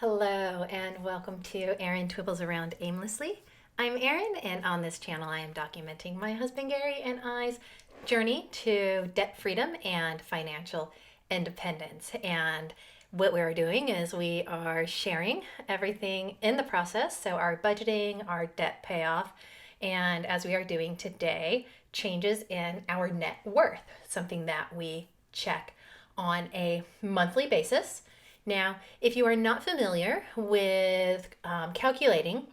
Hello and welcome to Erin Twibbles Around Aimlessly. I'm Erin, and on this channel I am documenting my husband Gary and I's journey to debt freedom and financial independence. And what we're doing is we are sharing everything in the process, so our budgeting, our debt payoff, and as we are doing today, changes in our net worth, something that we check on a monthly basis. Now, if you are not familiar with calculating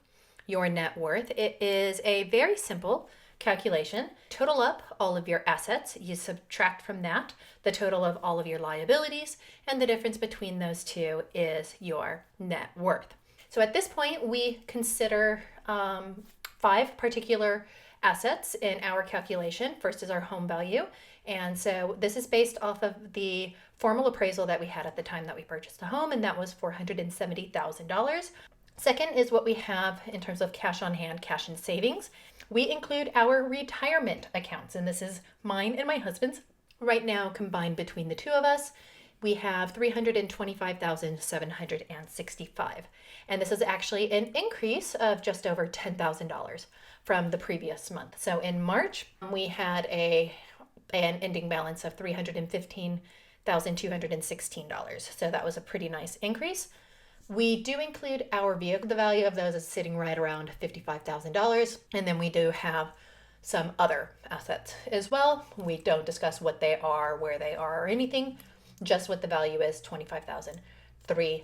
your net worth, it is a very simple calculation. Total up all of your assets, you subtract from that the total of all of your liabilities, and the difference between those two is your net worth. So at this point, we consider five particular assets in our calculation. First is our home value. And so this is based off of the formal appraisal that we had at the time that we purchased a home, and that was $470,000. Second is what we have in terms of cash on hand, cash and savings. We include our retirement accounts, and this is mine and my husband's. Right now, combined between the two of us, we have $325,765. And this is actually an increase of just over $10,000 from the previous month. So in March, we had an ending balance of $315,216. So that was a pretty nice increase. We do include our vehicle. The value of those is sitting right around $55,000. And then we do have some other assets as well. We don't discuss what they are, where they are, or anything. Just what the value is, $25,300.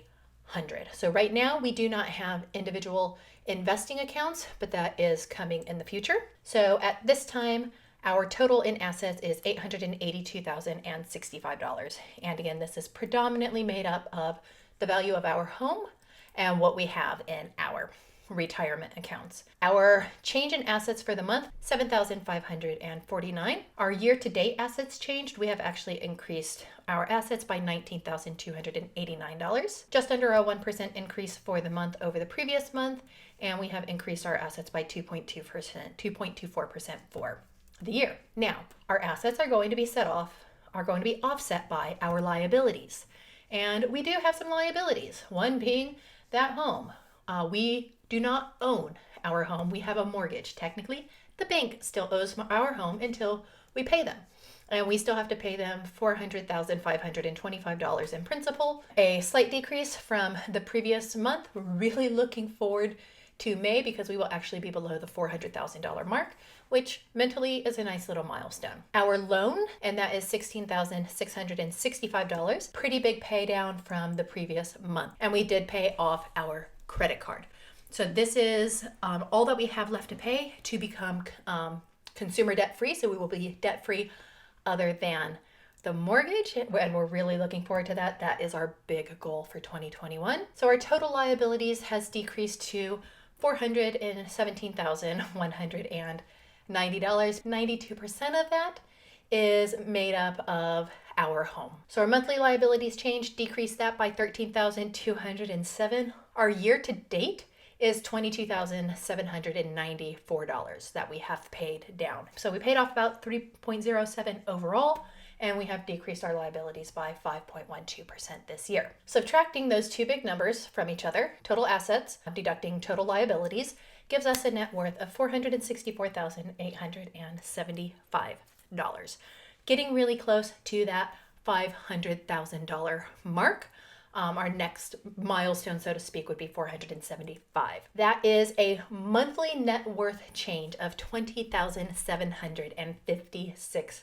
So right now we do not have individual investing accounts, but that is coming in the future. So at this time, our total in assets is $882,065. And again, this is predominantly made up of the value of our home and what we have in our retirement accounts. Our change in assets for the month, $7,549. Our year-to-date assets changed. We have actually increased our assets by $19,289. Just under a 1% increase for the month over the previous month, and we have increased our assets by 2.24% for the year. Now, our assets are going to be offset by our liabilities. And we do have some liabilities, one being that home. We do not own our home. We have a mortgage. Technically, the bank still owes our home until we pay them. And we still have to pay them $400,525 in principal, a slight decrease from the previous month. We're really looking forward to May because we will actually be below the $400,000 mark, which mentally is a nice little milestone. Our loan, and that is $16,665, pretty big pay down from the previous month. And we did pay off our credit card. So this is all that we have left to pay to become consumer debt free. So we will be debt free other than the mortgage, and we're really looking forward to that. That is our big goal for 2021. So our total liabilities has decreased to $417,190. 92% of that is made up of our home. So our monthly liabilities change, decreased that by $13,207. Our year to date is $22,794 that we have paid down. So we paid off about 3.07 overall, and we have decreased our liabilities by 5.12% this year. Subtracting those two big numbers from each other, total assets, deducting total liabilities, gives us a net worth of $464,875. Getting really close to that $500,000 mark. Our next milestone, so to speak, would be 475. That is a monthly net worth change of $20,756.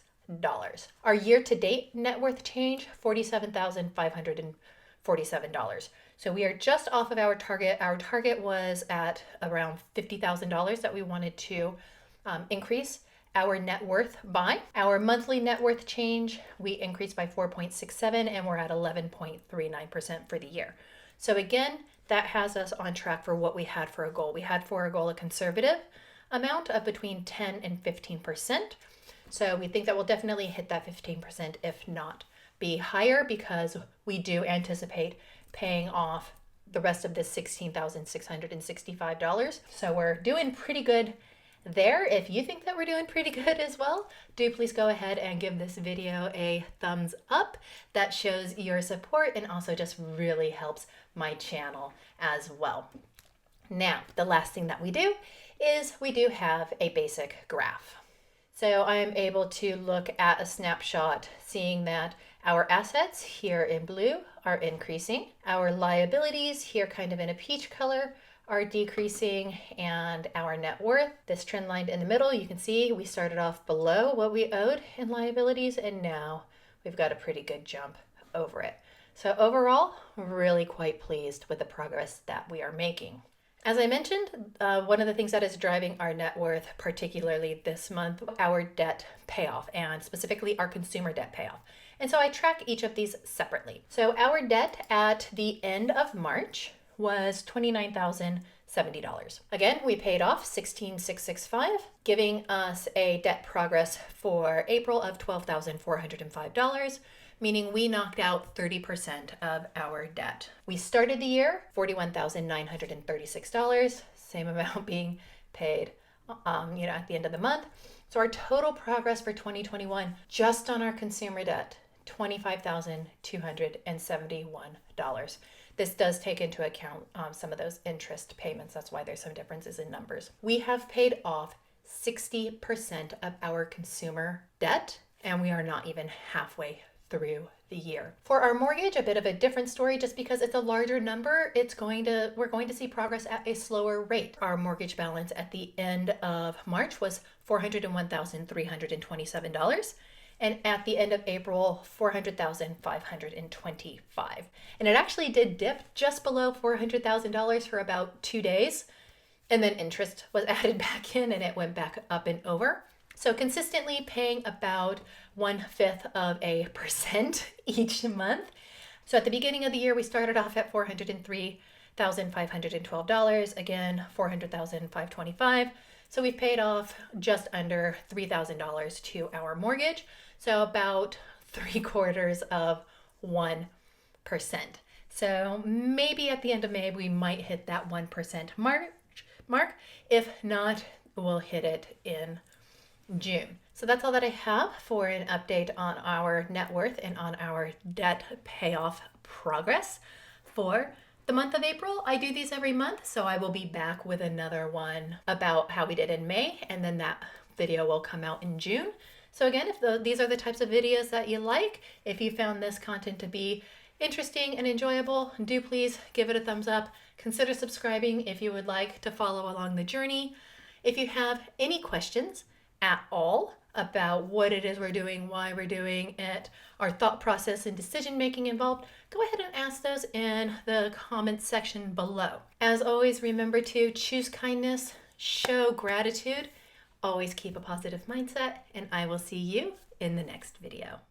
Our year-to-date net worth change, $47,547. So we are just off of our target. Our target was at around $50,000 that we wanted to increase our net worth by. Our monthly net worth change, we increased by 4.67, and we're at 11.39% for the year. So again, that has us on track for what we had for a goal. We had for a goal a conservative amount of between 10 and 15%. So we think that we'll definitely hit that 15%, if not be higher, because we do anticipate paying off the rest of this $16,665. So we're doing pretty good there. If you think that we're doing pretty good as well, do please go ahead and give this video a thumbs up. That shows your support and also just really helps my channel as well. Now, the last thing that we do is we do have a basic graph. So I am able to look at a snapshot, seeing that our assets here in blue are increasing. Our liabilities here kind of in a peach color are decreasing, and our net worth, this trend line in the middle, you can see we started off below what we owed in liabilities, and now we've got a pretty good jump over it. So overall, really quite pleased with the progress that we are making. As I mentioned, one of the things that is driving our net worth, particularly this month, our debt payoff, and specifically our consumer debt payoff. And so I track each of these separately. So our debt at the end of March was $29,070. Again, we paid off $16,665, giving us a debt progress for April of $12,405. Meaning we knocked out 30% of our debt. We started the year $41,936, same amount being paid at the end of the month. So our total progress for 2021, just on our consumer debt, $25,271. This does take into account some of those interest payments. That's why there's some differences in numbers. We have paid off 60% of our consumer debt, and we are not even halfway through the year. For our mortgage, a bit of a different story. Just because it's a larger number, we're going to see progress at a slower rate. Our mortgage balance at the end of March was $401,327. And at the end of April, $400,525. And it actually did dip just below $400,000 for about 2 days. And then interest was added back in and it went back up and over. So consistently paying about 0.1% each month. So at the beginning of the year, we started off at $403,512. Again, $400,525. So we've paid off just under $3,000 to our mortgage. So about 0.75%. So maybe at the end of May, we might hit that 1% mark. If not, we'll hit it in June. So that's all that I have for an update on our net worth and on our debt payoff progress for the month of April. I do these every month, so I will be back with another one about how we did in May, and then that video will come out in June. So again, if these are the types of videos that you like, if you found this content to be interesting and enjoyable, do please give it a thumbs up. Consider subscribing if you would like to follow along the journey. If you have any questions at all about what it is we're doing, why we're doing it, our thought process and decision making involved, go ahead and ask those in the comments section below. As always, remember to choose kindness, show gratitude, always keep a positive mindset, and I will see you in the next video.